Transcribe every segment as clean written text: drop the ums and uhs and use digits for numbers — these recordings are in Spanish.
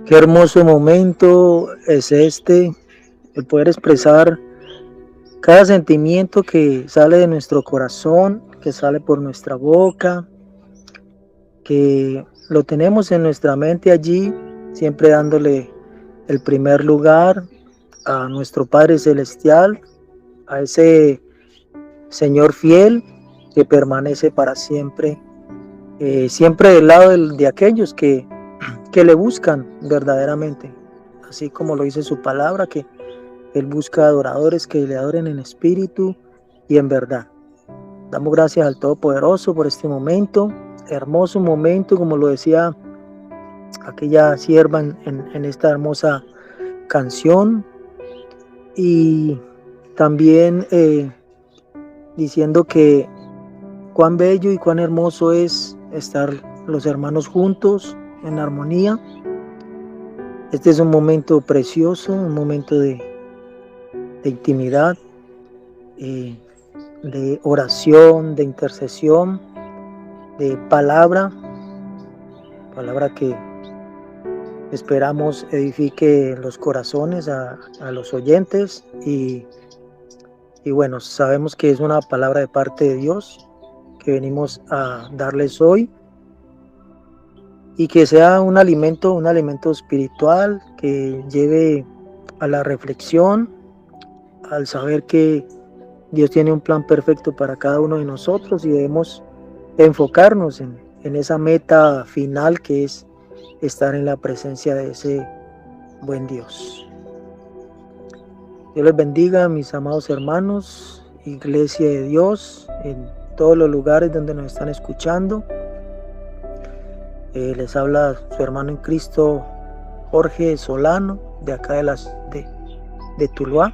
Qué hermoso momento es este, el poder expresar cada sentimiento que sale de nuestro corazón, que sale por nuestra boca, que lo tenemos en nuestra mente allí, siempre dándole el primer lugar a nuestro Padre Celestial, a ese Señor fiel que permanece para siempre, siempre del lado de aquellos que le buscan verdaderamente, así como lo dice su palabra, que Él busca adoradores que le adoren en espíritu y en verdad. Damos gracias al Todopoderoso por este momento, hermoso momento, como lo decía aquella sierva en esta hermosa canción, y también diciendo que cuán bello y cuán hermoso es estar los hermanos juntos en armonía. Este es un momento precioso, un momento de intimidad, de oración, de intercesión, de palabra que esperamos edifique los corazones a los oyentes, y bueno, sabemos que es una palabra de parte de Dios que venimos a darles hoy, y que sea un alimento espiritual que lleve a la reflexión, al saber que Dios tiene un plan perfecto para cada uno de nosotros y debemos enfocarnos en esa meta final, que es estar en la presencia de ese buen Dios. Dios les bendiga, mis amados hermanos, Iglesia de Dios, en todos los lugares donde nos están escuchando. Les habla su hermano en Cristo, Jorge Solano, de acá de Tuluá,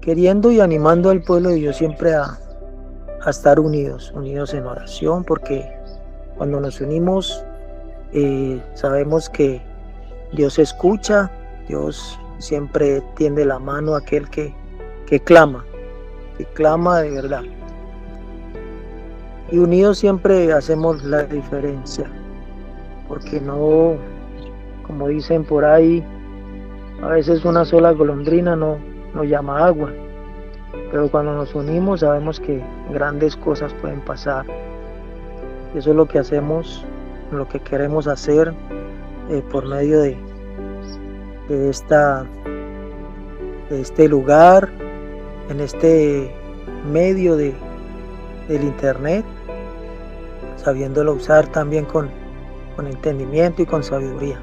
queriendo y animando al pueblo de Dios siempre a estar unidos en oración, porque cuando nos unimos sabemos que Dios escucha, Dios siempre tiende la mano a aquel que clama de verdad. Y unidos siempre hacemos la diferencia, porque no, como dicen por ahí, a veces una sola golondrina no llama agua, pero cuando nos unimos sabemos que grandes cosas pueden pasar. Eso es lo que hacemos, lo que queremos hacer por medio de este lugar, en este medio del internet, sabiéndolo usar también con entendimiento y con sabiduría.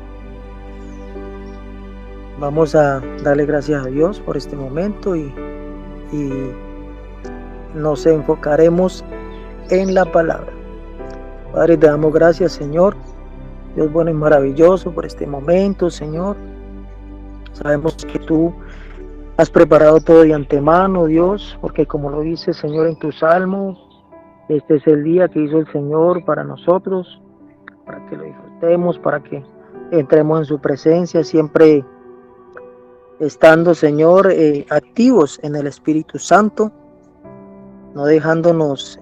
Vamos a darle gracias a Dios por este momento y nos enfocaremos en la palabra. Padre, te damos gracias, Señor, Dios bueno y maravilloso, por este momento, Señor. Sabemos que tú has preparado todo de antemano, Dios, porque como lo dice, Señor, en tu salmo, este es el día que hizo el Señor para nosotros, para que lo disfrutemos, para que entremos en su presencia, siempre estando, Señor, activos en el Espíritu Santo, no dejándonos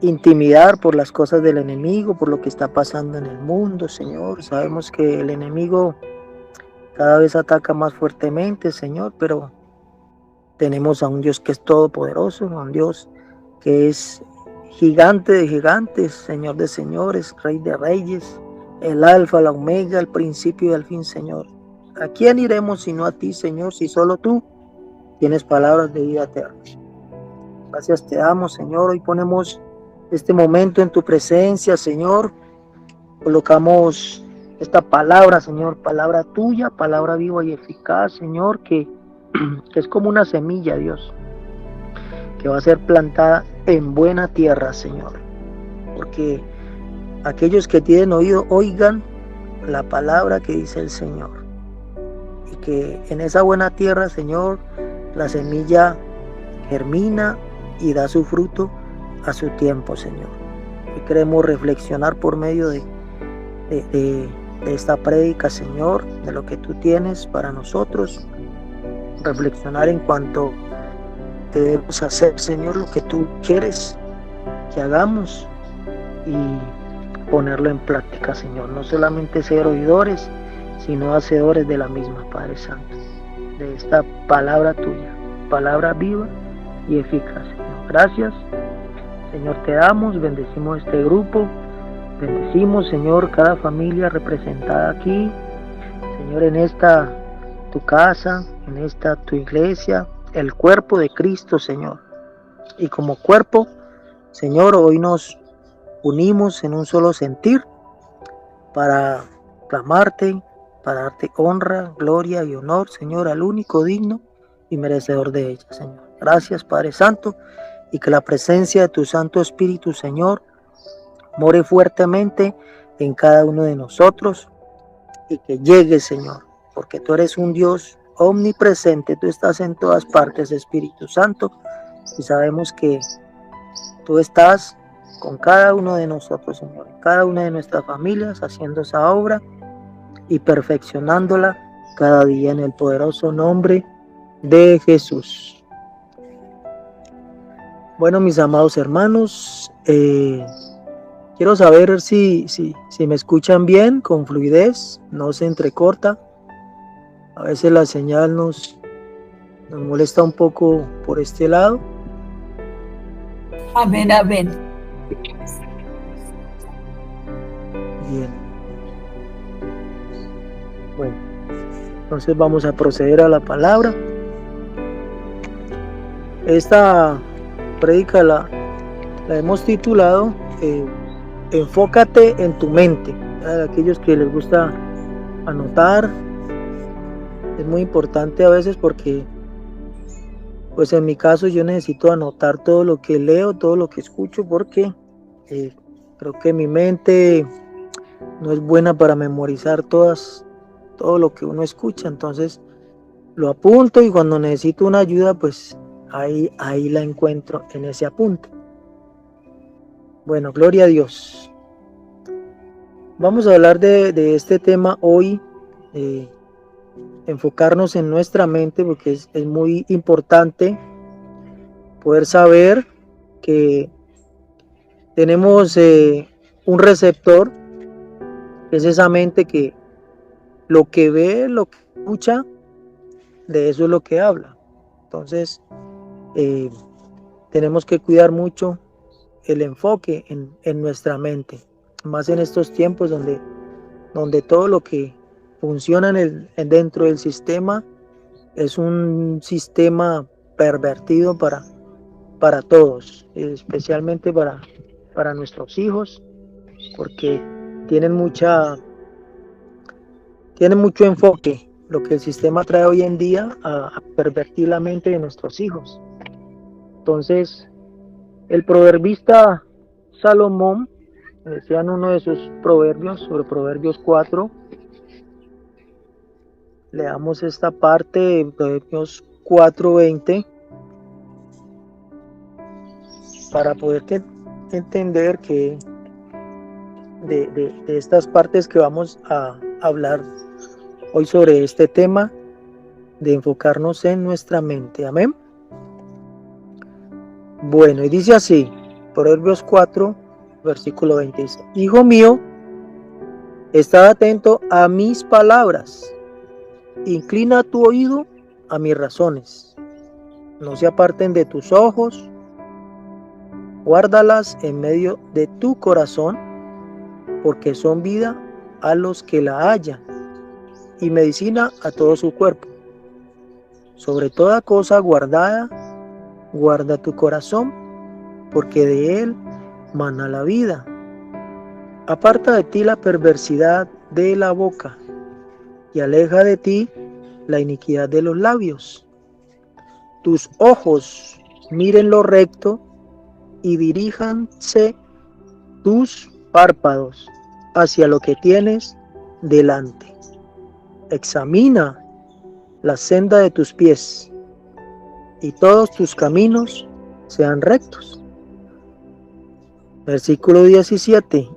intimidar por las cosas del enemigo, por lo que está pasando en el mundo, Señor. Sabemos que el enemigo cada vez ataca más fuertemente, Señor, pero tenemos a un Dios que es todopoderoso, a un Dios que es gigante de gigantes, Señor de señores, Rey de reyes, el alfa, la omega, el principio y el fin, Señor. ¿A quién iremos sino a ti, Señor, si solo tú tienes palabras de vida eterna? Gracias te damos, Señor. Hoy ponemos este momento en tu presencia, Señor. Colocamos esta palabra, Señor, palabra tuya, palabra viva y eficaz, Señor, que es como una semilla, Dios, que va a ser plantada en buena tierra, Señor. Porque aquellos que tienen oído, oigan la palabra que dice el Señor. Y que en esa buena tierra, Señor, la semilla germina y da su fruto a su tiempo, Señor. Y queremos reflexionar por medio de esta prédica, Señor, de lo que tú tienes para nosotros. Reflexionar en cuanto debemos hacer, Señor, lo que tú quieres que hagamos, y ponerlo en práctica, Señor. No solamente ser oidores, sino hacedores de la misma, Padre Santo, de esta palabra tuya, palabra viva y eficaz, Señor. Gracias, Señor, te damos, bendecimos este grupo, bendecimos, Señor, cada familia representada aquí, Señor, en esta tu casa, en esta tu iglesia, el cuerpo de Cristo, Señor. Y como cuerpo, Señor, hoy nos unimos en un solo sentir para clamarte, para darte honra, gloria y honor, Señor, al único digno y merecedor de ella, Señor. Gracias, Padre Santo, y que la presencia de tu Santo Espíritu, Señor, more fuertemente en cada uno de nosotros y que llegue, Señor, porque tú eres un Dios omnipresente, tú estás en todas partes, Espíritu Santo, y sabemos que tú estás con cada uno de nosotros, Señor, en cada una de nuestras familias, haciendo esa obra y perfeccionándola cada día en el poderoso nombre de Jesús. Bueno, mis amados hermanos, quiero saber si me escuchan bien, con fluidez, no se entrecorta. A veces la señal nos molesta un poco por este lado. Amén, amén. Bien. Bueno, entonces vamos a proceder a la palabra. Esta prédica la hemos titulado Enfócate en tu mente. A aquellos que les gusta anotar, es muy importante a veces porque, pues en mi caso, yo necesito anotar todo lo que leo, todo lo que escucho, porque creo que mi mente no es buena para memorizar todo lo que uno escucha. Entonces lo apunto y cuando necesito una ayuda, pues ahí la encuentro en ese apunte. Bueno, gloria a Dios. Vamos a hablar de este tema hoy, enfocarnos en nuestra mente, porque es muy importante poder saber que tenemos un receptor, que es esa mente que lo que ve, lo que escucha, de eso es lo que habla. Entonces, tenemos que cuidar mucho el enfoque en nuestra mente, más en estos tiempos donde todo lo que funciona dentro del sistema es un sistema pervertido para todos, especialmente para nuestros hijos, porque tienen mucho enfoque lo que el sistema trae hoy en día a pervertir la mente de nuestros hijos. Entonces, el proverbista Salomón decía en uno de sus proverbios, sobre Proverbios 4, leamos esta parte de Proverbios 4:20 para poder entender que de estas partes que vamos a hablar hoy sobre este tema de enfocarnos en nuestra mente. Amén. Bueno, y dice así, Proverbios 4, versículo 20, dice: Hijo mío, estad atento a mis palabras, inclina tu oído a mis razones, no se aparten de tus ojos, guárdalas en medio de tu corazón, porque son vida a los que la hallan y medicina a todo su cuerpo. Sobre toda cosa guardada, guarda tu corazón, porque de él mana la vida. Aparta de ti la perversidad de la boca, y aleja de ti la iniquidad de los labios. Tus ojos miren lo recto, y diríjanse tus párpados hacia lo que tienes delante. Examina la senda de tus pies, y todos tus caminos sean rectos. Versículo 27,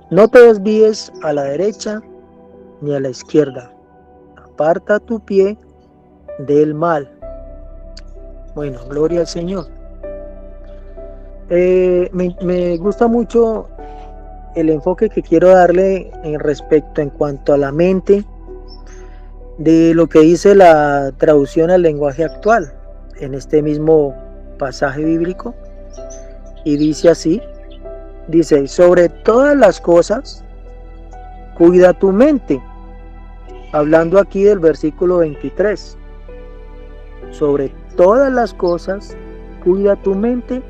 no te desvíes a la derecha ni a la izquierda, aparta tu pie del mal. Bueno, gloria al Señor. Me gusta mucho el enfoque que quiero darle en respecto en cuanto a la mente de lo que dice la traducción al lenguaje actual en este mismo pasaje bíblico, y dice así, dice: sobre todas las cosas cuida tu mente, hablando aquí del versículo 23, sobre todas las cosas cuida tu mente,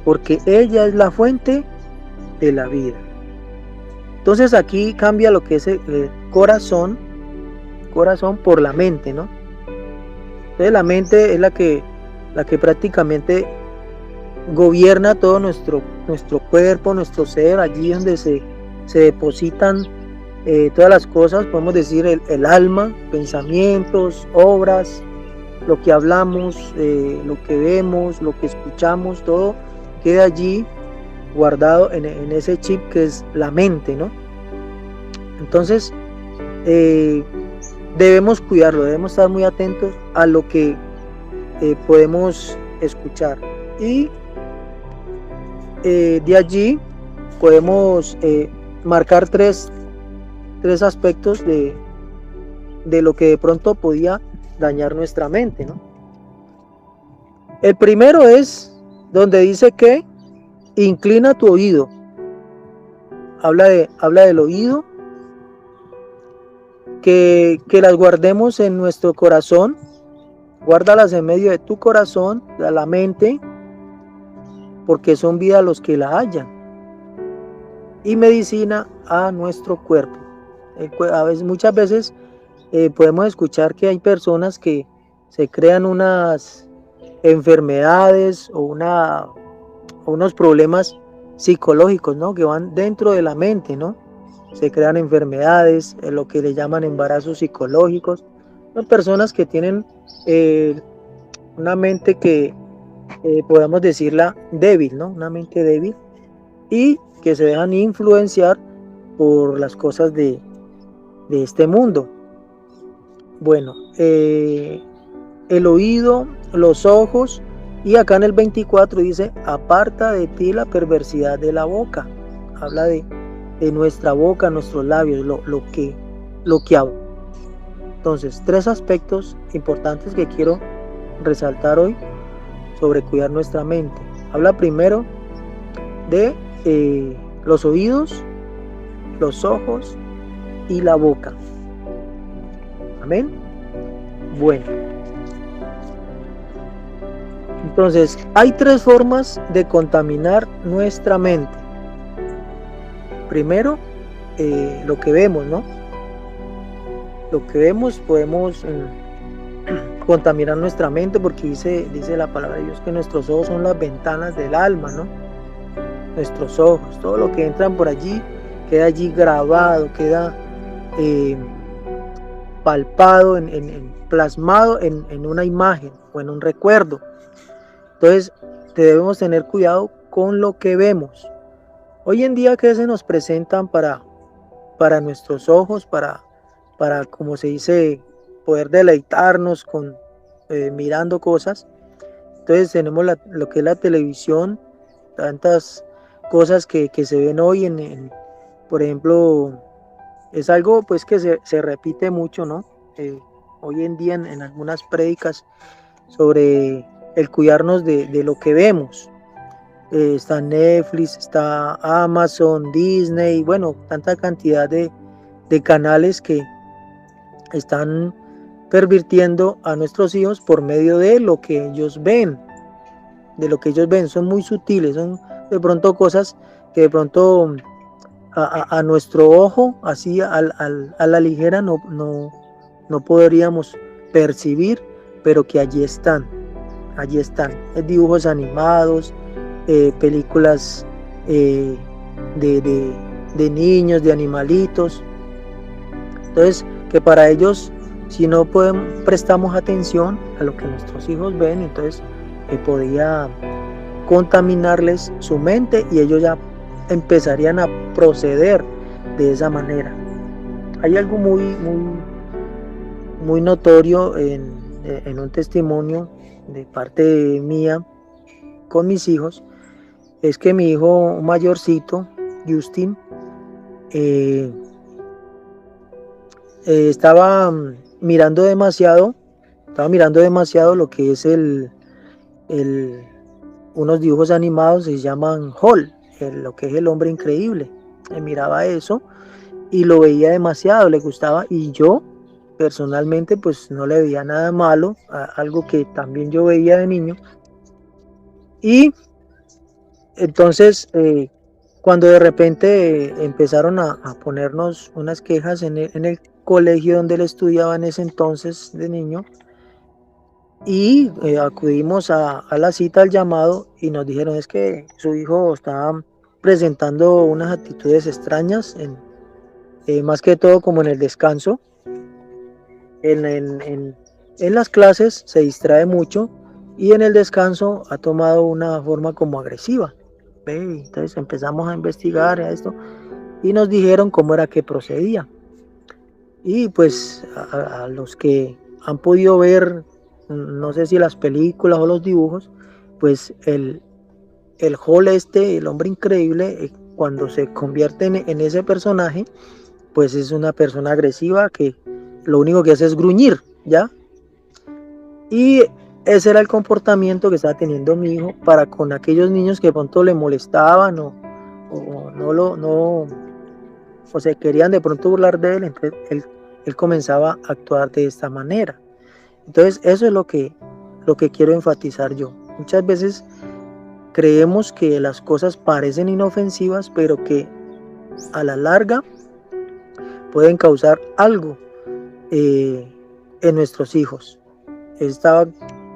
porque ella es la fuente de la vida. Entonces aquí cambia lo que es el corazón por la mente, ¿no? Entonces la mente es la que prácticamente gobierna todo nuestro cuerpo, nuestro ser, allí donde se depositan todas las cosas, podemos decir el alma, pensamientos, obras, lo que hablamos, lo que vemos, lo que escuchamos, todo queda allí guardado en ese chip que es la mente, ¿no? Entonces debemos cuidarlo, debemos estar muy atentos a lo que podemos escuchar, y de allí podemos marcar tres aspectos de lo que de pronto podía dañar nuestra mente, ¿no? El primero es donde dice que inclina tu oído. Habla del oído, que las guardemos en nuestro corazón. Guárdalas en medio de tu corazón, de la mente, porque son vida los que la hallan, y medicina a nuestro cuerpo. Muchas veces podemos escuchar que hay personas que se crean unas enfermedades o unos problemas psicológicos, ¿no? Que van dentro de la mente, ¿no? Se crean enfermedades, lo que le llaman embarazos psicológicos. Son personas que tienen una mente que podemos decirla débil, ¿no? Una mente débil, y que se dejan influenciar por las cosas de este mundo. Bueno, el oído, los ojos, y acá en el 24 dice: aparta de ti la perversidad de la boca. Habla de nuestra boca, nuestros labios, lo que habla. Entonces, tres aspectos importantes que quiero resaltar hoy sobre cuidar nuestra mente. Habla primero de los oídos, los ojos y la boca. Amén. Bueno, entonces hay tres formas de contaminar nuestra mente. Primero, lo que vemos, ¿no? Lo que vemos podemos contaminar nuestra mente, porque dice la palabra de Dios que nuestros ojos son las ventanas del alma, ¿no? Nuestros ojos, todo lo que entra por allí queda allí grabado, queda palpado, plasmado en una imagen o en un recuerdo. Entonces debemos tener cuidado con lo que vemos. Hoy en día, que se nos presentan para nuestros ojos, para como se dice, poder deleitarnos con mirando cosas. Entonces tenemos lo que es la televisión, tantas cosas que se ven hoy por ejemplo, es algo pues que se repite mucho, ¿no? Hoy en día en algunas prédicas sobre el cuidarnos de lo que vemos. Está Netflix, está Amazon, Disney, bueno, tanta cantidad de canales que están pervirtiendo a nuestros hijos por medio de lo que ellos ven. Son muy sutiles, son de pronto cosas que de pronto a nuestro ojo, así a la ligera, no podríamos percibir, pero que allí están. Dibujos animados, películas de niños, de animalitos. Entonces, que para ellos, si no prestamos atención a lo que nuestros hijos ven, entonces podría contaminarles su mente, y ellos ya empezarían a proceder de esa manera. Hay algo muy notorio en un testimonio de parte mía con mis hijos. Es que mi hijo mayorcito Justin, eh, estaba mirando demasiado, lo que es el unos dibujos animados, se llaman Hall, lo que es el hombre increíble. Miraba eso y lo veía demasiado, le gustaba, y yo personalmente pues no le veía nada malo, algo que también yo veía de niño. Y entonces cuando de repente empezaron a ponernos unas quejas en el colegio donde él estudiaba en ese entonces de niño, y acudimos a la cita, al llamado, y nos dijeron es que su hijo estaba presentando unas actitudes extrañas, más que todo como en el descanso, en, en, en, en las clases se distrae mucho y en el descanso ha tomado una forma como agresiva. Entonces empezamos a investigar esto y nos dijeron cómo era que procedía. Y pues a los que han podido ver, no sé si las películas o los dibujos, pues el Hall el hombre increíble, cuando se convierte en ese personaje, pues es una persona agresiva que lo único que hace es gruñir, ¿ya? Y ese era el comportamiento que estaba teniendo mi hijo para con aquellos niños que de pronto le molestaban o o se querían de pronto burlar de él. Entonces él comenzaba a actuar de esta manera. Entonces eso es lo que quiero enfatizar yo. Muchas veces creemos que las cosas parecen inofensivas, pero que a la larga pueden causar algo en nuestros hijos. Estaba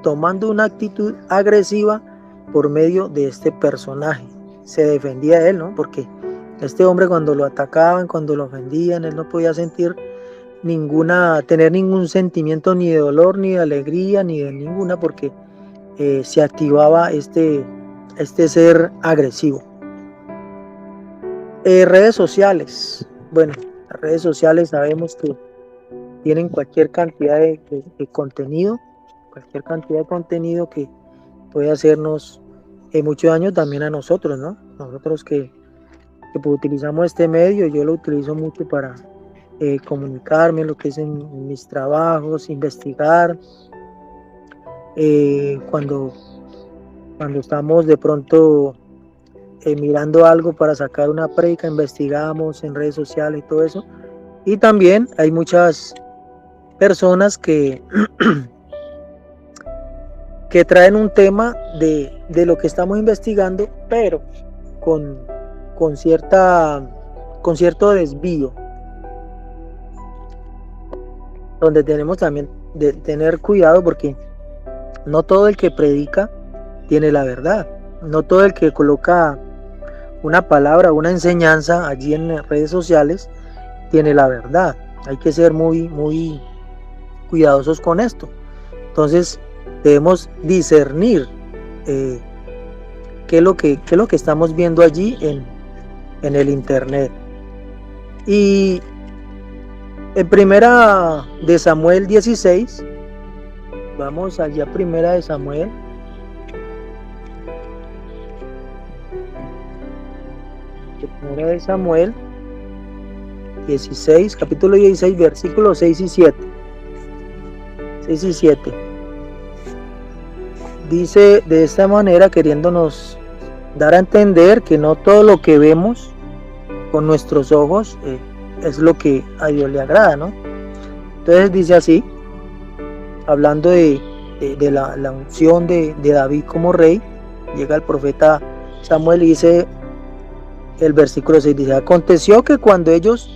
tomando una actitud agresiva por medio de este personaje. Se defendía de él, ¿no? Porque este hombre, cuando lo atacaban, cuando lo ofendían, él no podía tener ningún sentimiento, ni de dolor, ni de alegría, ni de ninguna, porque se activaba este ser agresivo. Redes sociales. Bueno, las redes sociales sabemos que tienen cualquier cantidad de contenido, que puede hacernos mucho daño también a nosotros, ¿no? Nosotros que utilizamos este medio. Yo lo utilizo mucho para comunicarme, lo que es en mis trabajos, investigar. Cuando estamos de pronto mirando algo para sacar una prédica, investigamos en redes sociales y todo eso. Y también hay muchas personas que traen un tema de lo que estamos investigando, pero con cierto desvío, donde tenemos también de tener cuidado, porque no todo el que predica tiene la verdad, no todo el que coloca una palabra, una enseñanza allí en las redes sociales tiene la verdad. Hay que ser muy, muy cuidadosos con esto. Entonces debemos discernir qué es lo que estamos viendo allí en el internet. Y en primera de Samuel 16, vamos allá, primera de Samuel. Primera de Samuel 16, capítulo 16, versículos 6 y 7. 6 y 7. Dice de esta manera, queriéndonos dar a entender que no todo lo que vemos con nuestros ojos es lo que a Dios le agrada, ¿no? Entonces dice así, hablando de la unción de David como rey, llega el profeta Samuel y dice el versículo 6, dice: aconteció que cuando ellos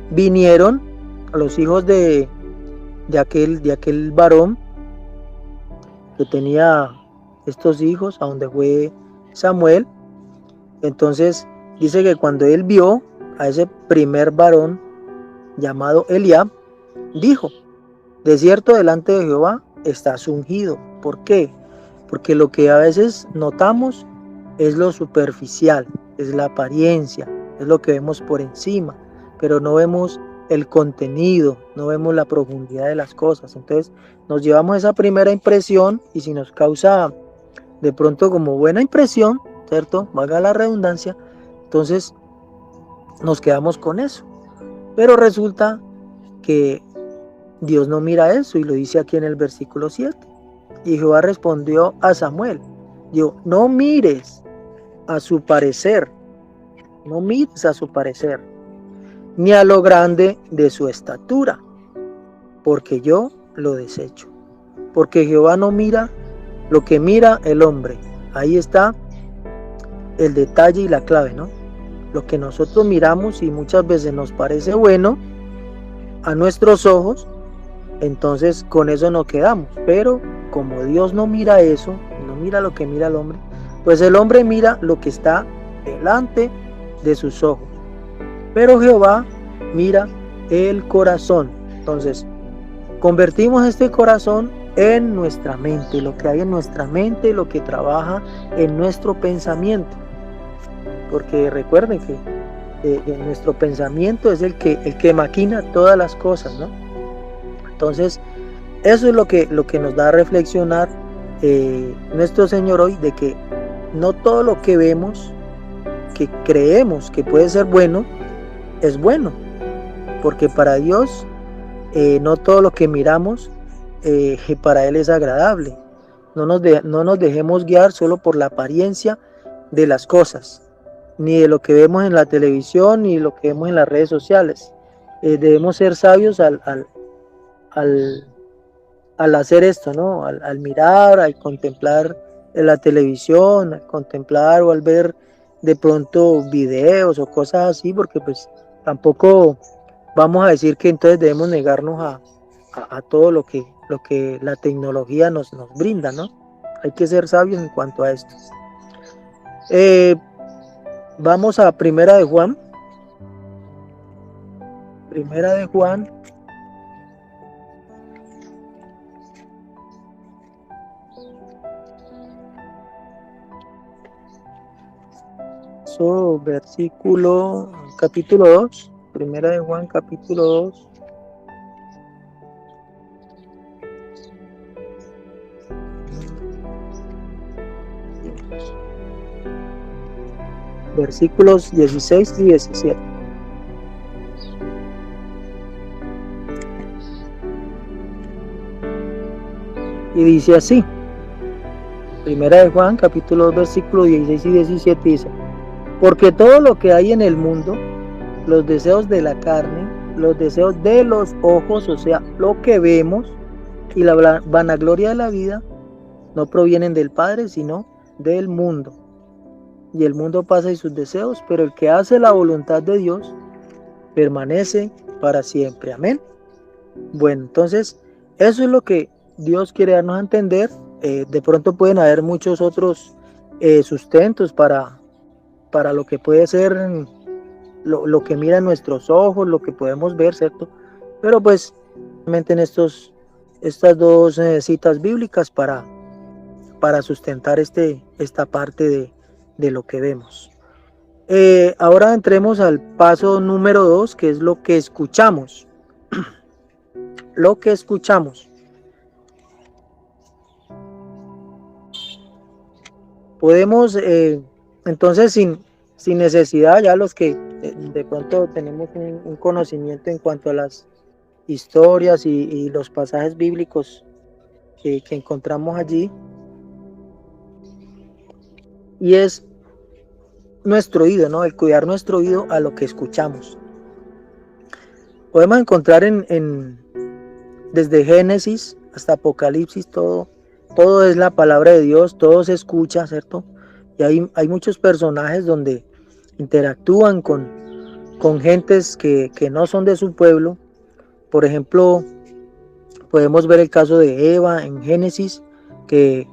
vinieron, a los hijos de aquel varón que tenía estos hijos, a donde fue Samuel, entonces dice que cuando él vio a ese primer varón llamado Eliab, dijo: de cierto delante de Jehová estás ungido. ¿Por qué? Porque lo que a veces notamos es lo superficial, es la apariencia, es lo que vemos por encima, pero no vemos el contenido, no vemos la profundidad de las cosas. Entonces nos llevamos esa primera impresión, y si nos causa de pronto como buena impresión, ¿cierto? Valga la redundancia, entonces nos quedamos con eso. Pero resulta que Dios no mira eso y lo dice aquí en el versículo 7. Y Jehová respondió a Samuel, dijo, no mires a su parecer, no mires a su parecer, ni a lo grande de su estatura, porque yo lo desecho. Porque Jehová no mira lo que mira el hombre. Ahí está el detalle y la clave, ¿no? Lo que nosotros miramos y muchas veces nos parece bueno a nuestros ojos, entonces con eso nos quedamos. Pero como Dios no mira eso, no mira lo que mira el hombre, pues el hombre mira lo que está delante de sus ojos. Pero Jehová mira el corazón. Entonces, convertimos este corazón en nuestra mente, lo que hay en nuestra mente, lo que trabaja en nuestro pensamiento. Porque recuerden que nuestro pensamiento es el que maquina todas las cosas, ¿no? Entonces, eso es lo que nos da a reflexionar nuestro Señor hoy, de que no todo lo que vemos, que creemos que puede ser bueno, es bueno. Porque para Dios, no todo lo que miramos, para Él es agradable. No nos dejemos guiar solo por la apariencia de las cosas, ni de lo que vemos en la televisión, ni de lo que vemos en las redes sociales. Debemos ser sabios al hacer esto, ¿no? Al mirar, al contemplar en la televisión, al contemplar o al ver de pronto videos o cosas así, porque pues tampoco vamos a decir que entonces debemos negarnos a todo lo que la tecnología nos brinda, ¿no? Hay que ser sabios en cuanto a esto. Vamos a Primera de Juan. Primera de Juan. Capítulo 2. Primera de Juan, capítulo 2. Versículos 16 y 17. Y dice así. Primera de Juan, capítulo 2, versículos 16 y 17 dice: porque todo lo que hay en el mundo, los deseos de la carne, los deseos de los ojos, o sea, lo que vemos, y la vanagloria de la vida, no provienen del Padre, sino del mundo. Y el mundo pasa y sus deseos, pero el que hace la voluntad de Dios permanece para siempre. Amén. Bueno, entonces, eso es lo que Dios quiere darnos a entender. De pronto pueden haber muchos otros sustentos para lo que puede ser lo que miran nuestros ojos, lo que podemos ver, ¿cierto? Pero pues, realmente en estas dos citas bíblicas para sustentar esta parte de lo que vemos. Ahora entremos al paso número 2, que es lo que escuchamos. Lo que escuchamos. Podemos, entonces, sin necesidad, ya los que de pronto tenemos un conocimiento en cuanto a las historias y los pasajes bíblicos que encontramos allí, y es nuestro oído, ¿no? El cuidar nuestro oído a lo que escuchamos. Podemos encontrar desde Génesis hasta Apocalipsis, todo es la palabra de Dios, todo se escucha, ¿cierto? Y hay muchos personajes donde interactúan con gentes que no son de su pueblo. Por ejemplo, podemos ver el caso de Eva en Génesis, que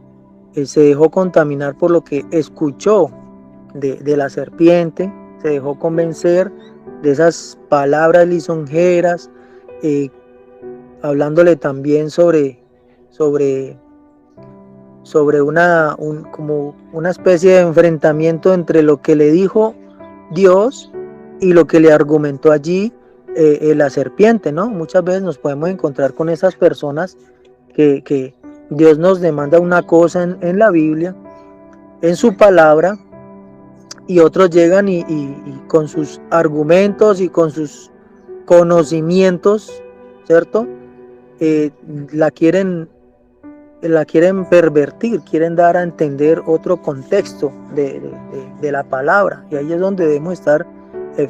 se dejó contaminar por lo que escuchó de la serpiente, se dejó convencer de esas palabras lisonjeras, hablándole también sobre como una especie de enfrentamiento entre lo que le dijo Dios y lo que le argumentó allí la serpiente, ¿no? Muchas veces nos podemos encontrar con esas personas que Dios nos demanda una cosa en la Biblia, en su palabra, y otros llegan y con sus argumentos y con sus conocimientos, ¿cierto? Eh, la quieren la quieren pervertir, quieren dar a entender otro contexto de la palabra. Y ahí es donde debemos estar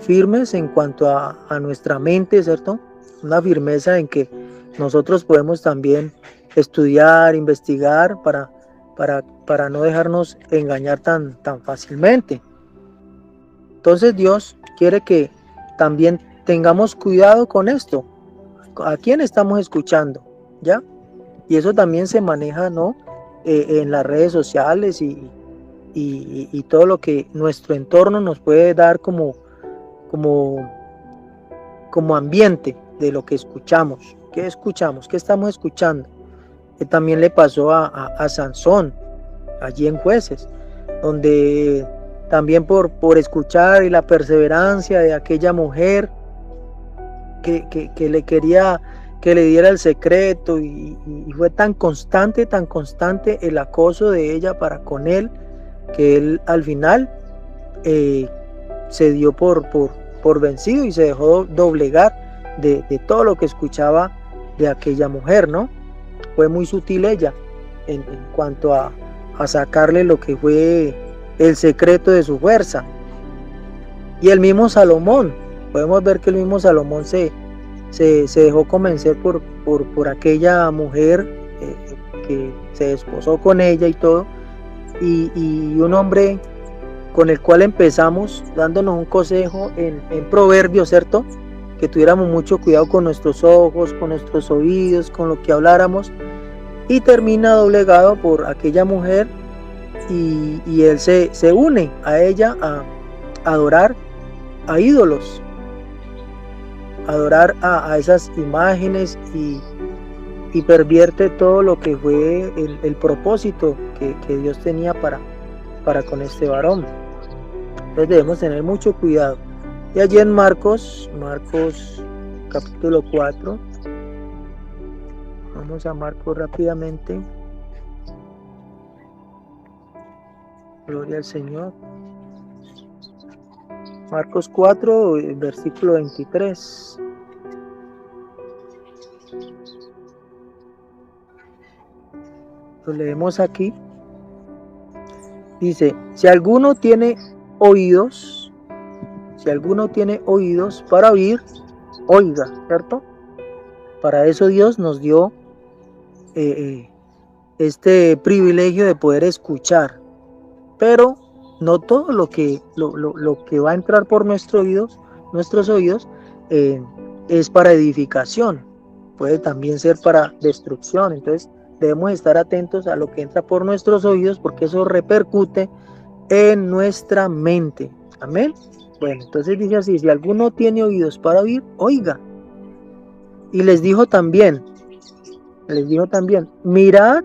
firmes en cuanto a nuestra mente, ¿cierto? Una firmeza en que nosotros podemos también estudiar, investigar para no dejarnos engañar tan fácilmente. Entonces Dios quiere que también tengamos cuidado con esto. ¿A quién estamos escuchando? ¿Ya? Y eso también se maneja, ¿no? En las redes sociales y todo lo que nuestro entorno nos puede dar como ambiente de lo que escuchamos. ¿Qué escuchamos? ¿Qué estamos escuchando? Que también le pasó a Sansón, allí en Jueces, donde también por escuchar y la perseverancia de aquella mujer que le quería que le diera el secreto y fue tan constante el acoso de ella para con él, que él al final se dio por vencido y se dejó doblegar de todo lo que escuchaba de aquella mujer, ¿no? Fue muy sutil ella en cuanto a sacarle lo que fue el secreto de su fuerza. Y el mismo Salomón, podemos ver que el mismo Salomón se dejó convencer por aquella mujer que se desposó con ella y todo, y un hombre con el cual empezamos dándonos un consejo en Proverbios, ¿cierto? Que tuviéramos mucho cuidado con nuestros ojos, con nuestros oídos, con lo que habláramos, y termina doblegado por aquella mujer y él se une a ella a adorar a ídolos, adorar a esas imágenes y pervierte todo lo que fue el propósito que Dios tenía para con este varón. Entonces debemos tener mucho cuidado. Y allí en Marcos capítulo 4, vamos a Marcos rápidamente. Gloria al Señor. Marcos 4, versículo 23. Lo leemos aquí. Dice, si alguno tiene oídos para oír, oiga, ¿cierto? Para eso Dios nos dio este privilegio de poder escuchar, pero no todo lo que va a entrar por nuestros oídos es para edificación, puede también ser para destrucción. Entonces debemos estar atentos a lo que entra por nuestros oídos, porque eso repercute en nuestra mente. Amén. Bueno, entonces dice así, si alguno tiene oídos para oír, oiga. Y les dijo también, mirad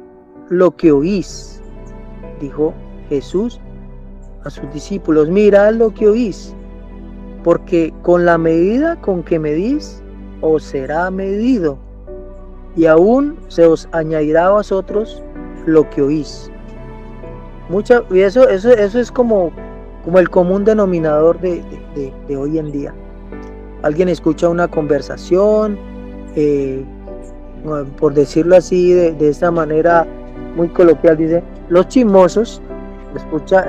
lo que oís, dijo Jesús a sus discípulos, mirad lo que oís, porque con la medida con que medís, os será medido, y aún se os añadirá a vosotros lo que oís. Y eso es como el común denominador de hoy en día. Alguien escucha una conversación, por decirlo así, de esta manera muy coloquial, dice, los chismosos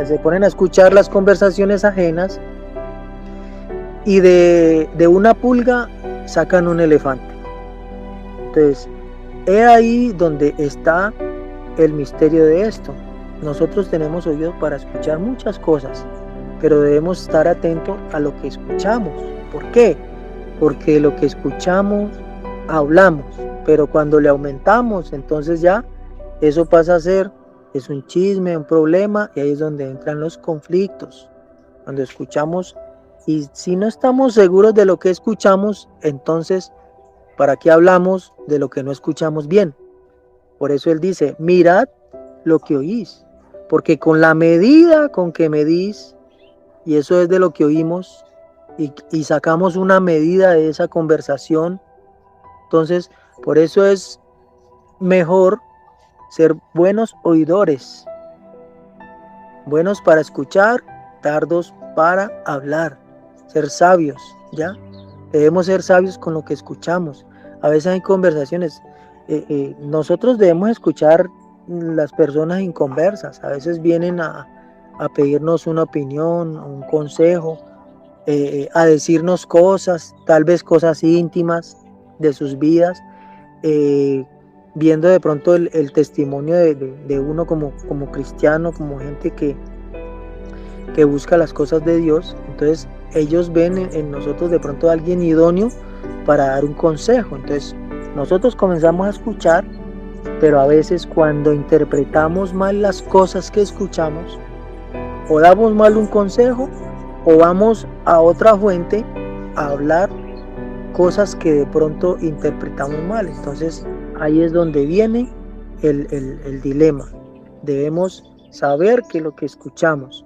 se ponen a escuchar las conversaciones ajenas y de una pulga sacan un elefante. Entonces, he ahí donde está el misterio de esto. Nosotros tenemos oídos para escuchar muchas cosas, pero debemos estar atentos a lo que escuchamos. ¿Por qué? Porque lo que escuchamos, hablamos, pero cuando le aumentamos, entonces ya eso pasa a ser un chisme, un problema, y ahí es donde entran los conflictos. Cuando escuchamos, y si no estamos seguros de lo que escuchamos, entonces, ¿para qué hablamos de lo que no escuchamos bien? Por eso él dice, mirad lo que oís, porque con la medida con que medís, y eso es de lo que oímos, y sacamos una medida de esa conversación, entonces, por eso es mejor ser buenos oidores, buenos para escuchar, tardos para hablar, ser sabios, ¿ya? Debemos ser sabios con lo que escuchamos. A veces hay conversaciones, nosotros debemos escuchar las personas inconversas, a veces vienen a pedirnos una opinión, un consejo, a decirnos cosas, tal vez cosas íntimas de sus vidas, viendo de pronto el testimonio de uno como cristiano, como gente que busca las cosas de Dios. Entonces ellos ven en nosotros de pronto a alguien idóneo para dar un consejo. Entonces nosotros comenzamos a escuchar, pero a veces cuando interpretamos mal las cosas que escuchamos, o damos mal un consejo, o vamos a otra fuente a hablar cosas que de pronto interpretamos mal. Entonces ahí es donde viene el dilema. Debemos saber que lo que escuchamos,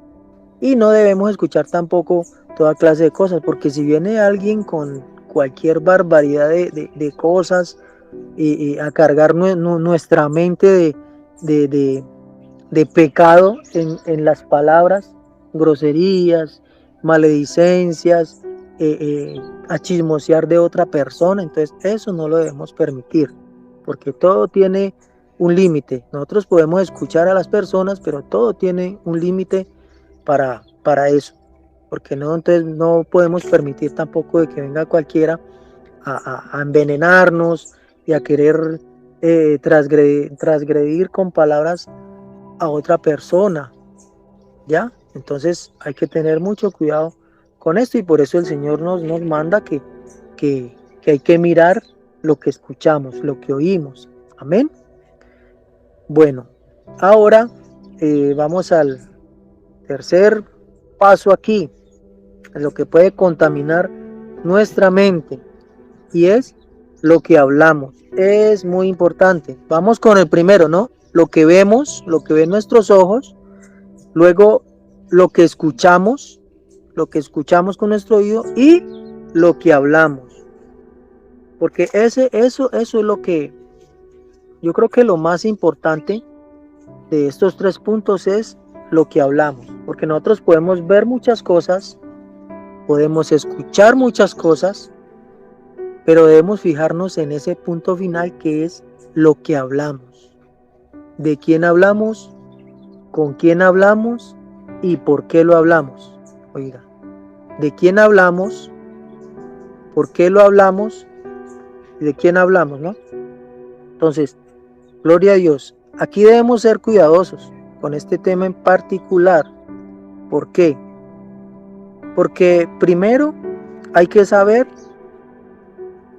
y no debemos escuchar tampoco toda clase de cosas, porque si viene alguien con cualquier barbaridad de cosas y a cargar nuestra mente de pecado en las palabras, groserías, maledicencias, a chismosear de otra persona, entonces eso no lo debemos permitir, porque todo tiene un límite. Nosotros podemos escuchar a las personas, pero todo tiene un límite para eso, porque no, entonces no podemos permitir tampoco de que venga cualquiera a envenenarnos y a querer transgredir con palabras a otra persona, ¿ya? Entonces hay que tener mucho cuidado con esto, y por eso el Señor nos manda que hay que mirar lo que escuchamos, lo que oímos. Amén. Bueno, ahora vamos al tercer paso aquí, lo que puede contaminar nuestra mente, y es lo que hablamos. Es muy importante. Vamos con el primero, ¿no? Lo que vemos, lo que ven nuestros ojos, luego lo que escuchamos con nuestro oído, y lo que hablamos. Porque eso es lo que yo creo que lo más importante de estos 3 puntos es lo que hablamos, porque nosotros podemos ver muchas cosas, podemos escuchar muchas cosas, pero debemos fijarnos en ese punto final, que es lo que hablamos. ¿De quién hablamos? ¿Con quién hablamos? ¿Y por qué lo hablamos? Oiga, ¿de quién hablamos? ¿Por qué lo hablamos? ¿Y de quién hablamos, no? Entonces, gloria a Dios. Aquí debemos ser cuidadosos con este tema en particular. ¿Por qué? Porque primero hay que saber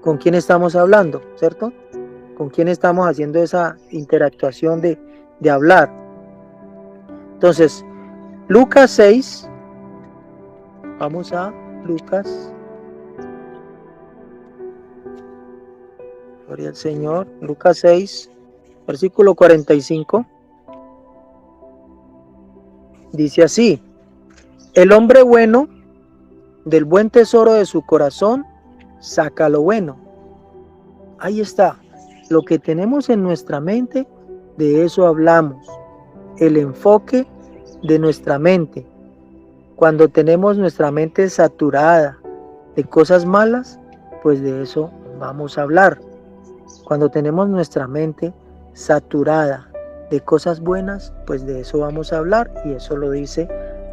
con quién estamos hablando, ¿cierto? Con quién estamos haciendo esa interactuación de hablar. Entonces, Lucas 6, vamos a Lucas, gloria al Señor, Lucas 6, versículo 45, dice así: el hombre bueno del buen tesoro de su corazón saca lo bueno. Ahí está, lo que tenemos en nuestra mente, de eso hablamos. El enfoque de nuestra mente. Cuando tenemos nuestra mente saturada de cosas malas, pues de eso vamos a hablar. Cuando tenemos nuestra mente saturada de cosas buenas, pues de eso vamos a hablar, y eso lo dice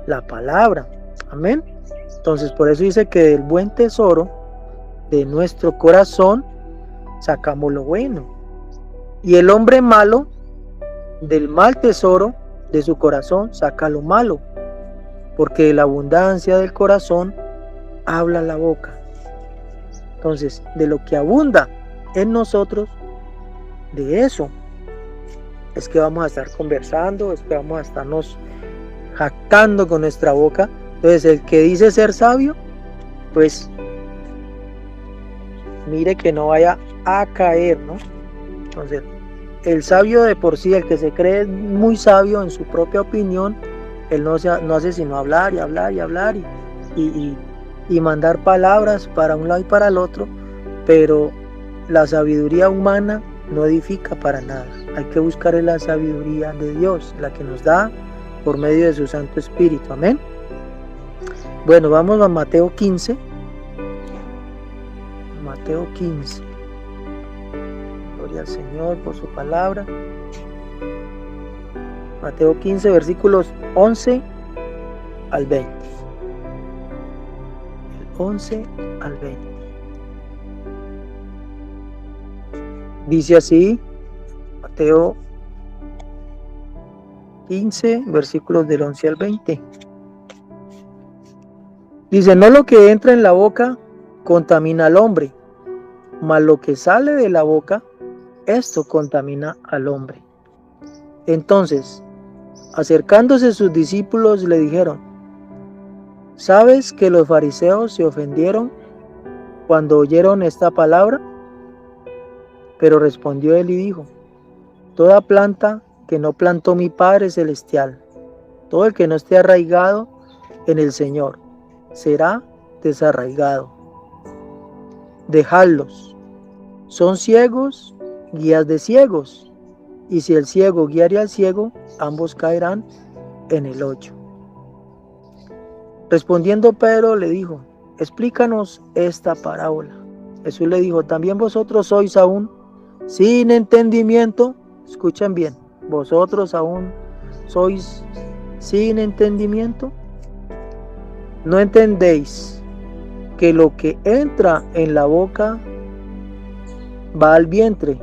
la palabra. Amén. Entonces, por eso dice que del buen tesoro de nuestro corazón sacamos lo bueno, y el hombre malo del mal tesoro de su corazón saca lo malo, porque de la abundancia del corazón habla la boca. Entonces, de lo que abunda en nosotros, de eso es que vamos a estar conversando, es que vamos a estarnos jactando con nuestra boca. Entonces, el que dice ser sabio, pues mire que no vaya a caer, ¿no? Entonces, el sabio de por sí, el que se cree muy sabio en su propia opinión, él no hace sino hablar y hablar y hablar y mandar palabras para un lado y para el otro, pero la sabiduría humana no edifica para nada. Hay que buscar la sabiduría de Dios, la que nos da por medio de su Santo Espíritu. Amén. Bueno, vamos a Mateo 15. Mateo 15. Gloria al Señor por su palabra. Mateo 15, versículos 11 al 20. El 11 al 20. Dice así, Mateo 15, versículos del 11 al 20. Dice, no lo que entra en la boca contamina al hombre, mas lo que sale de la boca, esto contamina al hombre. Entonces, acercándose sus discípulos, le dijeron, ¿sabes que los fariseos se ofendieron cuando oyeron esta palabra? Pero respondió él y dijo, toda planta que no plantó mi Padre Celestial, todo el que no esté arraigado en el Señor, será desarraigado. Dejadlos, son ciegos, guías de ciegos, y si el ciego guiare al ciego, ambos caerán en el hoyo. Respondiendo Pedro le dijo, explícanos esta parábola. Jesús le dijo, ¿también vosotros sois aún sin entendimiento? Escuchen bien, ¿vosotros aún sois sin entendimiento? ¿No entendéis que lo que entra en la boca va al vientre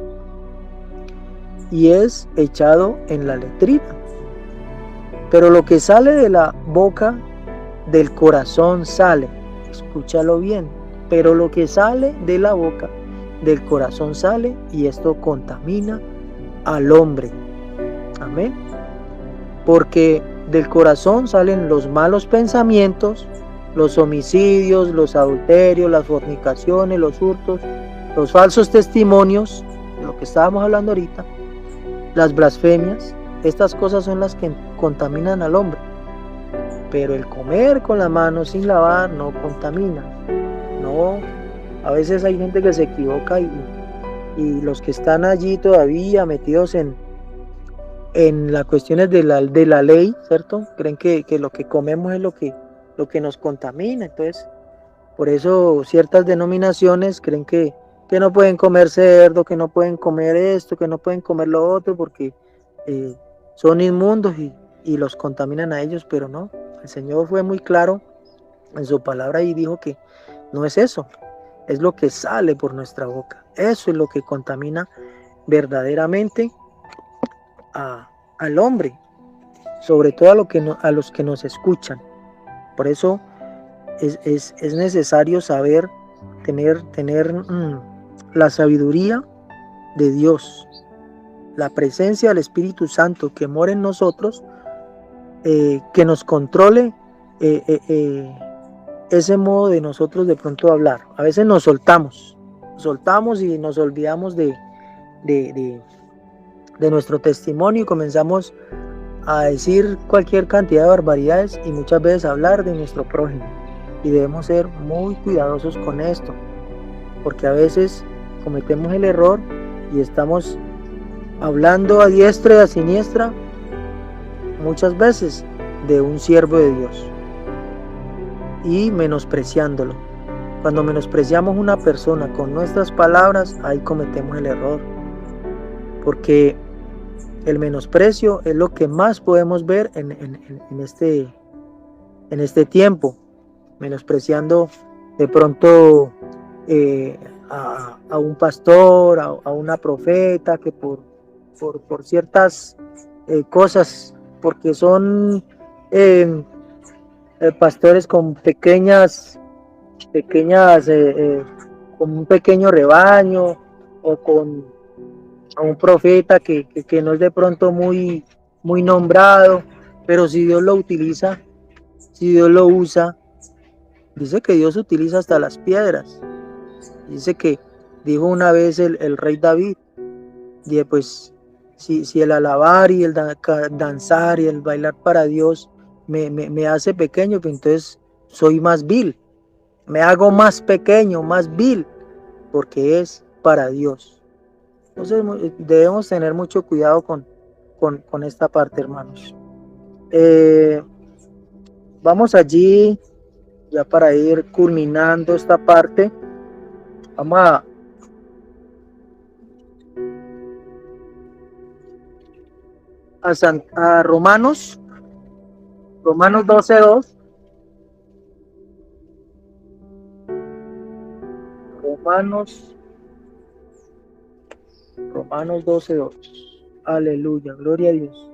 y es echado en la letrina? Pero lo que sale de la boca, del corazón sale. Escúchalo bien. Pero lo que sale de la boca, del corazón sale, y esto contamina al hombre. Amén. Porque del corazón salen los malos pensamientos, los homicidios, los adulterios, las fornicaciones, los hurtos, los falsos testimonios, de lo que estábamos hablando ahorita, las blasfemias. Estas cosas son las que contaminan al hombre. Pero el comer con las manos sin lavar no contamina. No, a veces hay gente que se equivoca y los que están allí todavía metidos en las cuestiones de la ley, ¿cierto? Creen que lo que comemos es lo que nos contamina. Entonces, por eso ciertas denominaciones creen que no pueden comer cerdo, que no pueden comer esto, que no pueden comer lo otro, porque son inmundos y los contaminan a ellos, pero no. El Señor fue muy claro en su palabra y dijo que no es eso, es lo que sale por nuestra boca. Eso es lo que contamina verdaderamente al hombre, sobre todo a los que nos escuchan. Por eso es necesario saber tener la sabiduría de Dios, la presencia del Espíritu Santo que mora en nosotros, que nos controle ese modo de nosotros de pronto hablar. A veces nos soltamos y nos olvidamos de nuestro testimonio y comenzamos a decir cualquier cantidad de barbaridades y muchas veces hablar de nuestro prójimo. Y debemos ser muy cuidadosos con esto, porque a veces cometemos el error y estamos hablando a diestra y a siniestra muchas veces de un siervo de Dios y menospreciándolo. Cuando menospreciamos una persona con nuestras palabras, ahí cometemos el error, porque el menosprecio es lo que más podemos ver en este tiempo, menospreciando de pronto a un pastor, a una profeta, que por ciertas cosas, porque son pastores con con un pequeño rebaño, o con un profeta que no es de pronto muy nombrado, pero si Dios lo utiliza, si Dios lo usa, dice que Dios utiliza hasta las piedras. Dice que dijo una vez el rey David, dice, pues si el alabar y el danzar y el bailar para Dios me hace pequeño, pues entonces soy más vil, me hago más pequeño, más vil, porque es para Dios. Entonces debemos tener mucho cuidado con esta parte, hermanos. Vamos allí ya para ir culminando esta parte, vamos a Romanos 12:2. Romanos 12:2. Aleluya, gloria a Dios.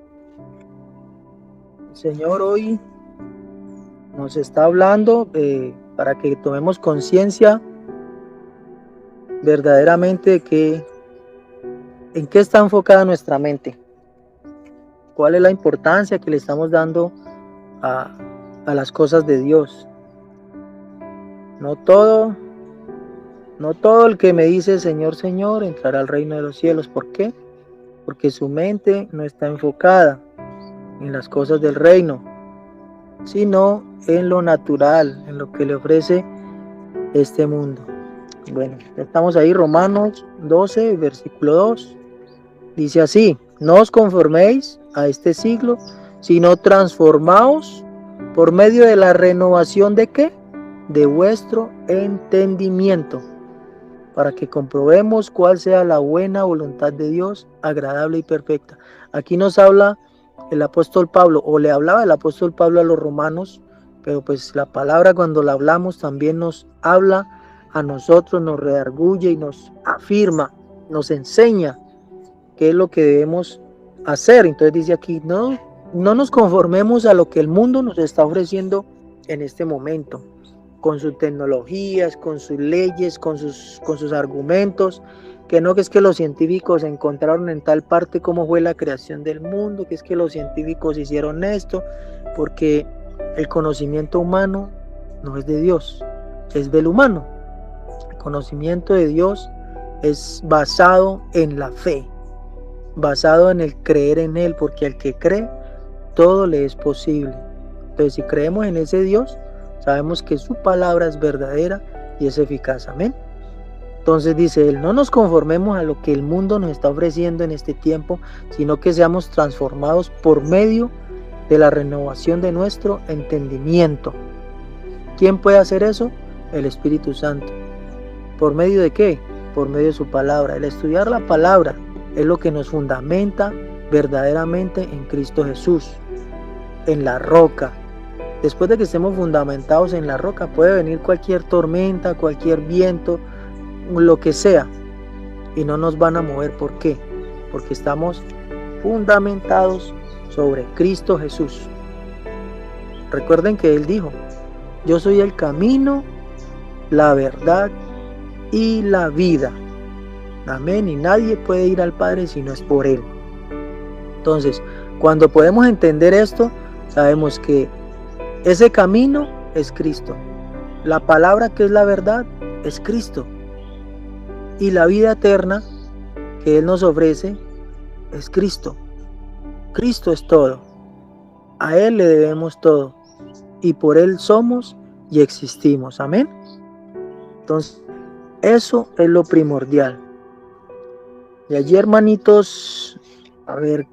El Señor hoy nos está hablando para que tomemos conciencia verdaderamente de que en qué está enfocada nuestra mente, cuál es la importancia que le estamos dando a las cosas de Dios. No todo el que me dice Señor, Señor entrará al reino de los cielos. ¿Por qué? Porque su mente no está enfocada en las cosas del reino, sino en lo natural, en lo que le ofrece este mundo. Bueno, estamos ahí, Romanos 12, versículo 2. Dice así: no os conforméis a este siglo, sino transformaos por medio de la renovación ¿de qué? De vuestro entendimiento, para que comprobemos cuál sea la buena voluntad de Dios, agradable y perfecta. Aquí nos habla el apóstol Pablo, o le hablaba el apóstol Pablo a los romanos, pero pues la palabra cuando la hablamos también nos habla a nosotros, nos redarguye y nos afirma, nos enseña qué es lo que debemos hacer. Entonces dice aquí, no nos conformemos a lo que el mundo nos está ofreciendo en este momento, con sus tecnologías, con sus leyes, con sus argumentos, que no, que es que los científicos encontraron en tal parte cómo fue la creación del mundo, que es que los científicos hicieron esto, porque el conocimiento humano no es de Dios, es del humano. El conocimiento de Dios es basado en la fe, basado en el creer en Él, porque al que cree, todo le es posible. Entonces, si creemos en ese Dios, sabemos que su palabra es verdadera y es eficaz. Amén. Entonces dice él, no nos conformemos a lo que el mundo nos está ofreciendo en este tiempo, sino que seamos transformados por medio de la renovación de nuestro entendimiento. ¿Quién puede hacer eso? El Espíritu Santo. ¿Por medio de qué? Por medio de su palabra. El estudiar la palabra es lo que nos fundamenta verdaderamente en Cristo Jesús, en la roca. Después de que estemos fundamentados en la roca, puede venir cualquier tormenta, cualquier viento, lo que sea, y no nos van a mover. ¿Por qué? Porque estamos fundamentados sobre Cristo Jesús. Recuerden que Él dijo, yo soy el camino, la verdad y la vida. Amén. Y nadie puede ir al Padre si no es por Él. Entonces, cuando podemos entender esto, sabemos que ese camino es Cristo. La palabra que es la verdad es Cristo. Y la vida eterna que Él nos ofrece es Cristo. Cristo es todo. A Él le debemos todo. Y por Él somos y existimos. Amén. Entonces, eso es lo primordial. Y allí, hermanitos, a ver,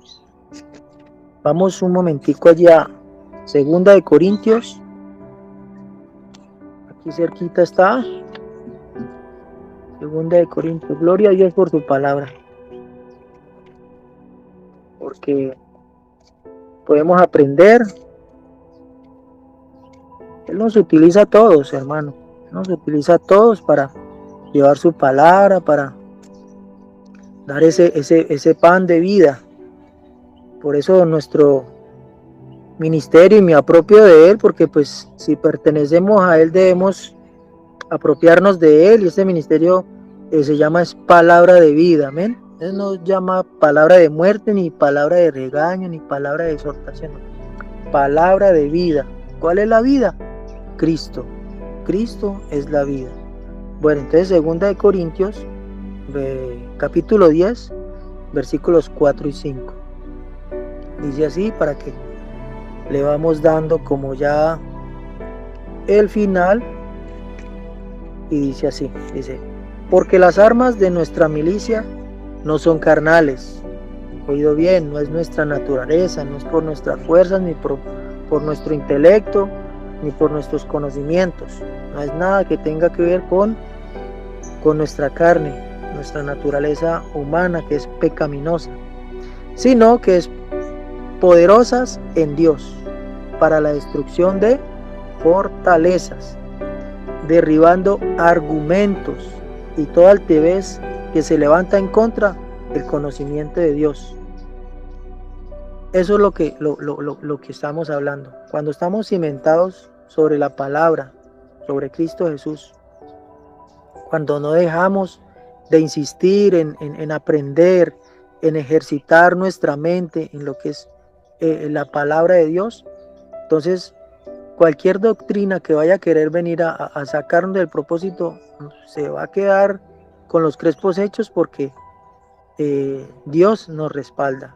vamos un momentico allá. 2 de Corintios. Aquí cerquita está. 2 de Corintios. Gloria a Dios por su palabra. Porque podemos aprender. Él nos utiliza a todos, hermano. Nos utiliza a todos para llevar su palabra, para dar ese pan de vida. Por eso nuestro ministerio, y me apropio de él, porque pues si pertenecemos a él debemos apropiarnos de él, y este ministerio se llama es palabra de vida. Amén. Él no llama palabra de muerte, ni palabra de regaño, ni palabra de exhortación. Palabra de vida. ¿Cuál es la vida? Cristo. Cristo es la vida. Bueno, entonces 2 de Corintios capítulo 10 versículos 4 y 5 dice así, para que le vamos dando como ya el final. Y dice así, dice, porque las armas de nuestra milicia no son carnales. Oído bien, no es nuestra naturaleza, no es por nuestras fuerzas ni por nuestro intelecto, ni por nuestros conocimientos. No es nada que tenga que ver con nuestra carne, nuestra naturaleza humana que es pecaminosa, sino que es poderosas en Dios para la destrucción de fortalezas, derribando argumentos y toda altivez que se levanta en contra del conocimiento de Dios. Eso es lo que estamos hablando. Cuando estamos cimentados sobre la palabra, sobre Cristo Jesús, cuando no dejamos de insistir en aprender, en ejercitar nuestra mente en lo que es la palabra de Dios, entonces cualquier doctrina que vaya a querer venir a sacarnos del propósito se va a quedar con los crespos hechos, porque Dios nos respalda,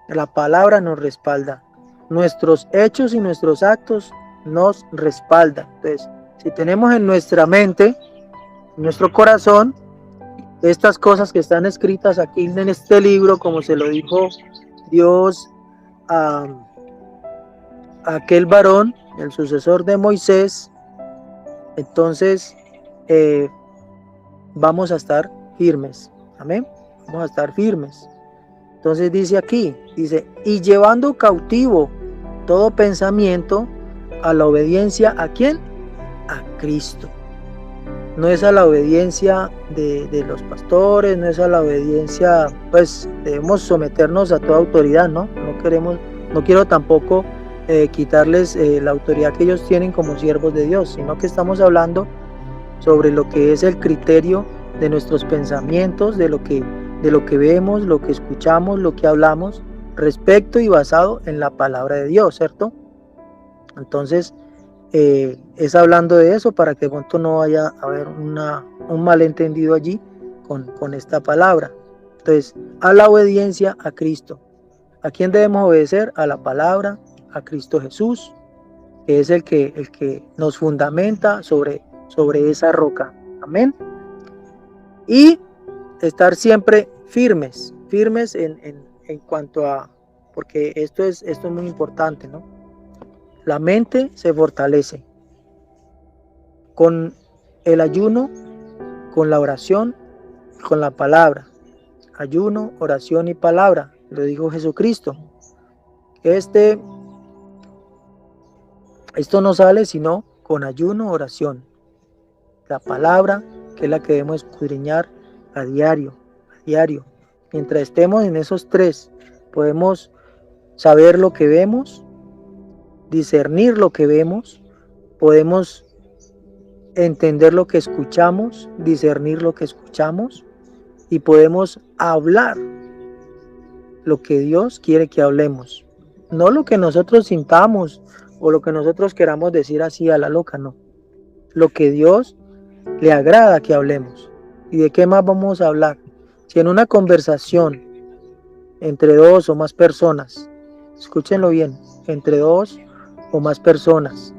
la palabra nos respalda, nuestros hechos y nuestros actos nos respaldan. Entonces, si tenemos en nuestra mente, en nuestro corazón, estas cosas que están escritas aquí en este libro, como se lo dijo Dios a aquel varón, el sucesor de Moisés, entonces vamos a estar firmes. Amén. Vamos a estar firmes. Entonces dice aquí, dice, y llevando cautivo todo pensamiento a la obediencia, ¿a quién? A Cristo. No es a la obediencia de los pastores, no es a la obediencia, pues debemos someternos a toda autoridad, ¿no? No quiero tampoco quitarles la autoridad que ellos tienen como siervos de Dios, sino que estamos hablando sobre lo que es el criterio de nuestros pensamientos, de lo que vemos, lo que escuchamos, lo que hablamos, respecto y basado en la palabra de Dios, ¿cierto? Entonces, es hablando de eso para que de pronto no vaya a haber un malentendido allí con esta palabra. Entonces, a la obediencia a Cristo. ¿A quién debemos obedecer? A la palabra, a Cristo Jesús, que es el que nos fundamenta sobre esa roca. Amén. Y estar siempre firmes en cuanto a, porque esto es muy importante, ¿no? La mente se fortalece con el ayuno, con la oración, con la palabra. Ayuno, oración y palabra, lo dijo Jesucristo. Esto no sale sino con ayuno, oración. La palabra, que es la que debemos escudriñar a diario. Mientras estemos en esos tres, podemos saber lo que vemos, discernir lo que vemos, podemos entender lo que escuchamos, discernir lo que escuchamos, y podemos hablar lo que Dios quiere que hablemos. No lo que nosotros sintamos o lo que nosotros queramos decir así a la loca, no. Lo que Dios le agrada que hablemos. ¿Y de qué más vamos a hablar? Si en una conversación entre dos o más personas, escúchenlo bien, entre dos o más personas,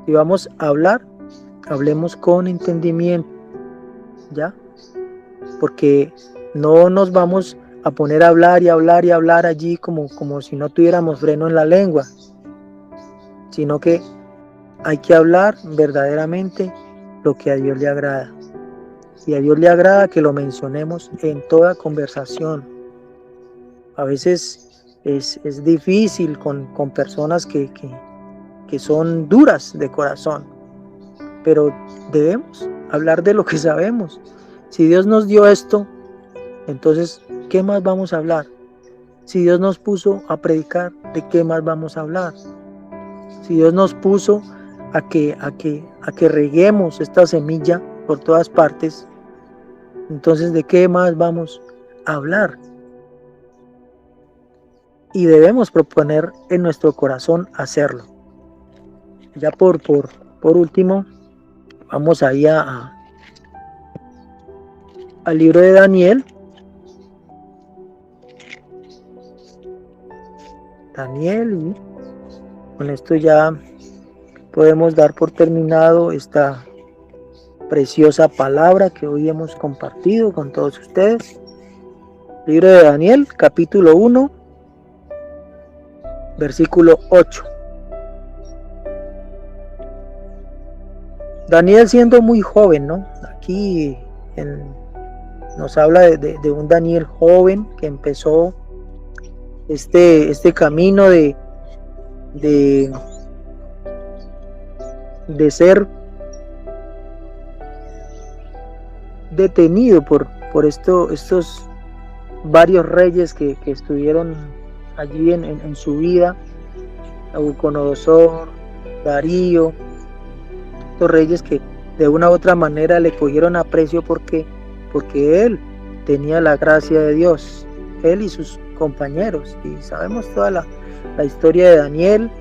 si vamos a hablar, hablemos con entendimiento, ¿ya? Porque no nos vamos a poner a hablar y hablar y hablar allí como si no tuviéramos freno en la lengua, sino que hay que hablar verdaderamente lo que a Dios le agrada. Y a Dios le agrada que lo mencionemos en toda conversación. A veces es difícil con personas que son duras de corazón, pero debemos hablar de lo que sabemos. Si Dios nos dio esto, entonces, ¿qué más vamos a hablar? Si Dios nos puso a predicar, ¿de qué más vamos a hablar? Si Dios nos puso a que reguemos esta semilla por todas partes, entonces, ¿de qué más vamos a hablar? Y debemos proponer en nuestro corazón hacerlo. Ya por último, vamos ahí al libro de Daniel. Y con esto ya podemos dar por terminado esta preciosa palabra que hoy hemos compartido con todos ustedes. Libro de Daniel, capítulo 1, versículo 8. Daniel siendo muy joven, ¿no? Aquí nos habla de un Daniel joven que empezó este camino de, de ser detenido por estos varios reyes que estuvieron allí en su vida, Nabucodonosor, Darío, estos reyes que de una u otra manera le cogieron aprecio porque él tenía la gracia de Dios, él y sus compañeros, y sabemos toda la historia de Daniel.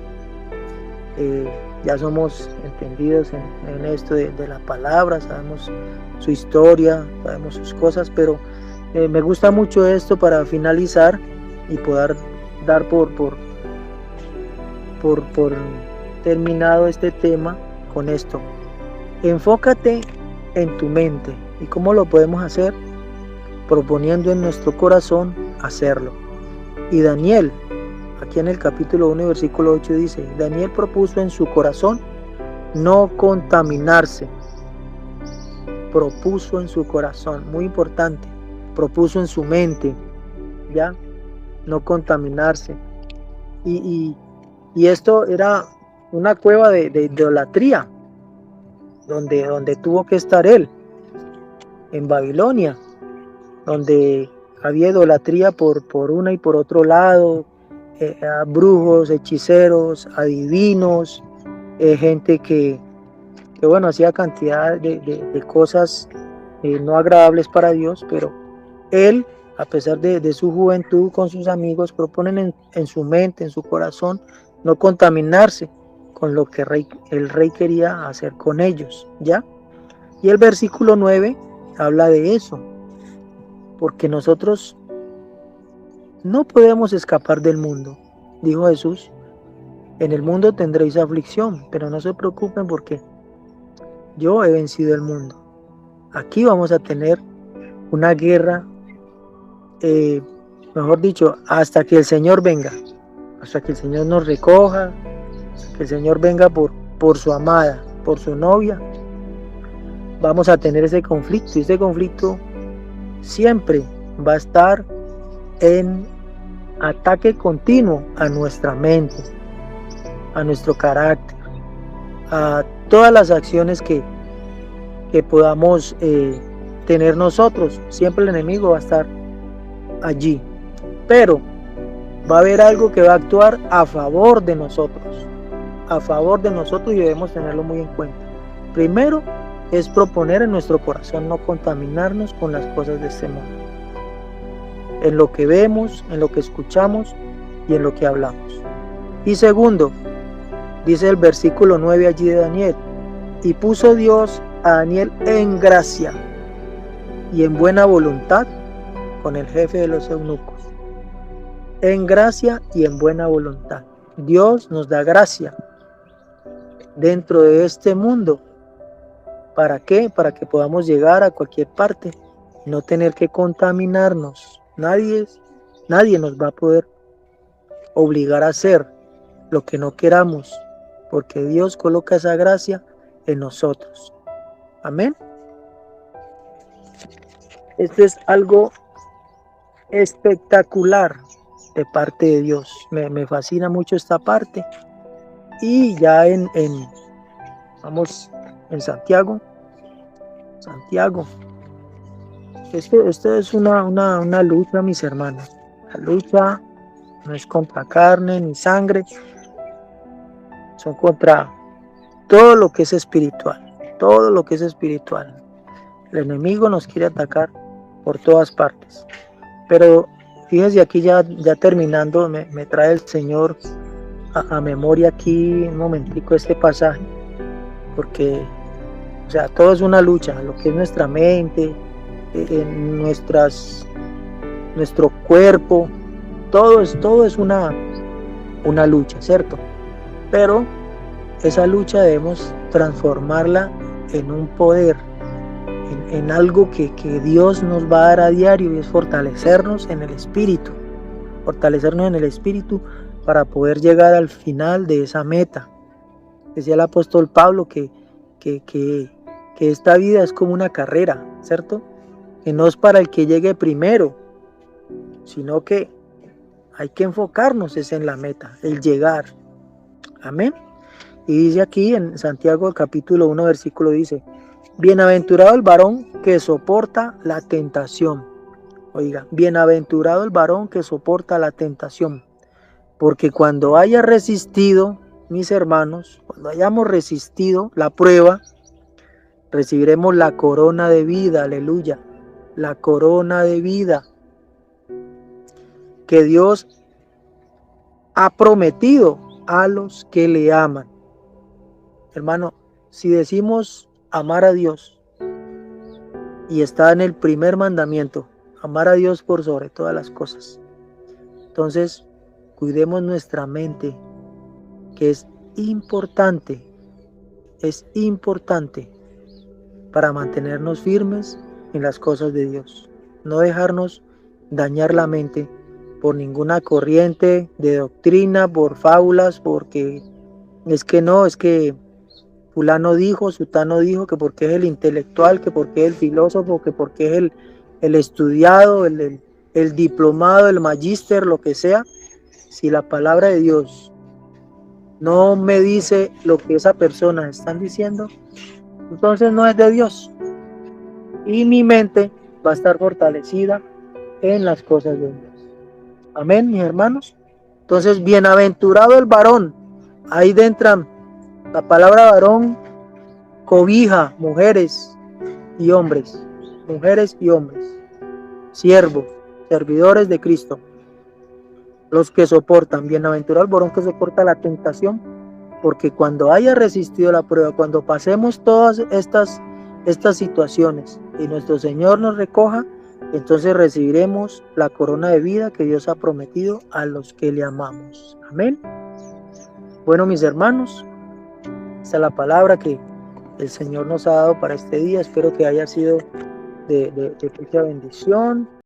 Ya somos entendidos en esto de la palabra, sabemos su historia, sabemos sus cosas, pero me gusta mucho esto para finalizar y poder dar por terminado este tema con esto. Enfócate en tu mente. ¿Y cómo lo podemos hacer? Proponiendo en nuestro corazón hacerlo. Y Daniel, aquí en el capítulo 1 versículo 8 dice, Daniel propuso en su corazón no contaminarse. Propuso en su corazón, muy importante, propuso en su mente, ¿ya? No contaminarse. Y esto era una cueva de idolatría, donde tuvo que estar él, en Babilonia, donde había idolatría por una y por otro lado, a brujos, hechiceros, adivinos, gente que bueno, hacía cantidad de cosas no agradables para Dios, pero él, a pesar de su juventud con sus amigos, proponen en su mente, en su corazón, no contaminarse con lo que el rey quería hacer con ellos, ¿ya? Y el versículo 9 habla de eso, porque nosotros no podemos escapar del mundo, dijo Jesús. En el mundo tendréis aflicción, pero no se preocupen porque yo he vencido el mundo. Aquí vamos a tener una guerra, mejor dicho, hasta que el Señor venga, hasta que el Señor nos recoja, que el Señor venga por su amada, por su novia. Vamos a tener ese conflicto, y ese conflicto siempre va a estar en ataque continuo a nuestra mente, a nuestro carácter, a todas las acciones que podamos tener nosotros. Siempre el enemigo va a estar allí, pero va a haber algo que va a actuar a favor de nosotros, y debemos tenerlo muy en cuenta. Primero es proponer en nuestro corazón no contaminarnos con las cosas de este mundo, en lo que vemos, en lo que escuchamos y en lo que hablamos. Y segundo, dice el versículo 9 allí de Daniel, y puso Dios a Daniel en gracia y en buena voluntad con el jefe de los eunucos. En gracia y en buena voluntad. Dios nos da gracia dentro de este mundo. ¿Para qué? Para que podamos llegar a cualquier parte, no tener que contaminarnos. Nadie nos va a poder obligar a hacer lo que no queramos, porque Dios coloca esa gracia en nosotros. Amén. Esto es algo espectacular de parte de Dios. Me fascina mucho esta parte. Y ya vamos en Santiago. Esto es una lucha, mis hermanos. La lucha no es contra carne ni sangre, son contra todo lo que es espiritual. Todo lo que es espiritual. El enemigo nos quiere atacar por todas partes. Pero fíjense aquí ya terminando, me trae el Señor a memoria aquí un momentico este pasaje, porque o sea, todo es una lucha, lo que es nuestra mente, nuestro cuerpo, todo es una lucha, ¿cierto? Pero esa lucha debemos transformarla en un poder, en algo que Dios nos va a dar a diario, y es fortalecernos en el espíritu para poder llegar al final de esa meta. Decía el apóstol Pablo que que, que, que esta vida es como una carrera, ¿cierto? Que no es para el que llegue primero, sino que hay que enfocarnos es en la meta, el llegar. Amén. Y dice aquí en Santiago capítulo 1 versículo dice, bienaventurado el varón que soporta la tentación. Oiga, bienaventurado el varón que soporta la tentación. Porque cuando haya resistido, mis hermanos, cuando hayamos resistido la prueba, recibiremos la corona de vida, aleluya, la corona de vida que Dios ha prometido a los que le aman. Hermano, si decimos amar a Dios y está en el primer mandamiento, amar a Dios por sobre todas las cosas, entonces cuidemos nuestra mente, que es importante para mantenernos firmes en las cosas de Dios. No dejarnos dañar la mente por ninguna corriente de doctrina, por fábulas, porque es que fulano dijo, sutano dijo, que porque es el intelectual, que porque es el filósofo, que porque es el estudiado, el diplomado, el magíster, lo que sea. Si la palabra de Dios no me dice lo que esa persona está diciendo, entonces no es de Dios. Y mi mente va a estar fortalecida en las cosas de Dios. Amén, mis hermanos. Entonces, bienaventurado el varón. Ahí dentro la palabra varón cobija mujeres y hombres. Mujeres y hombres. Siervos, servidores de Cristo. Los que soportan. Bienaventurado el varón que soporta la tentación. Porque cuando haya resistido la prueba, cuando pasemos todas estas situaciones y nuestro Señor nos recoja, entonces recibiremos la corona de vida que Dios ha prometido a los que le amamos. Amén. Bueno, mis hermanos, esta es la palabra que el Señor nos ha dado para este día. Espero que haya sido de mucha bendición.